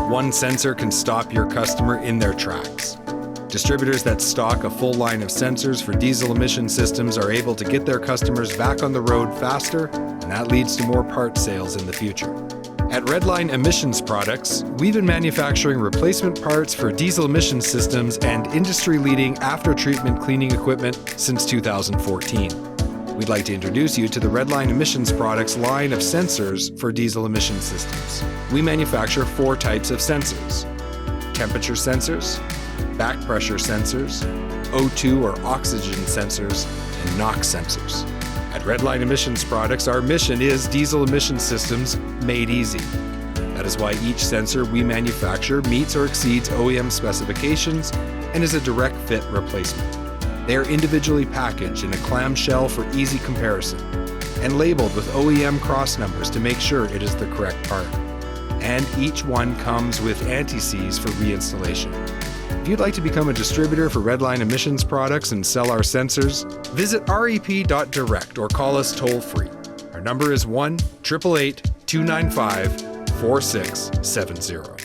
One sensor can stop your customer in their tracks. Distributors that stock a full line of sensors for diesel emission systems are able to get their customers back on the road faster, and that leads to more part sales in the future. At Redline Emissions Products, we've been manufacturing replacement parts for diesel emission systems and industry-leading after-treatment cleaning equipment since 2014. We'd like to introduce you to the Redline Emissions Products line of sensors for diesel emission systems. We manufacture 4 types of sensors: temperature sensors, back pressure sensors, O2 or oxygen sensors, and NOx sensors. At Redline Emissions Products, our mission is diesel emission systems made easy. That is why each sensor we manufacture meets or exceeds OEM specifications and is a direct fit replacement. They are individually packaged in a clamshell for easy comparison and labeled with OEM cross numbers to make sure it is the correct part. And each one comes with anti-seize for reinstallation. If you'd like to become a distributor for Redline Emissions Products and sell our sensors, visit rep.direct or call us toll-free. Our number is 1-888-295-4670.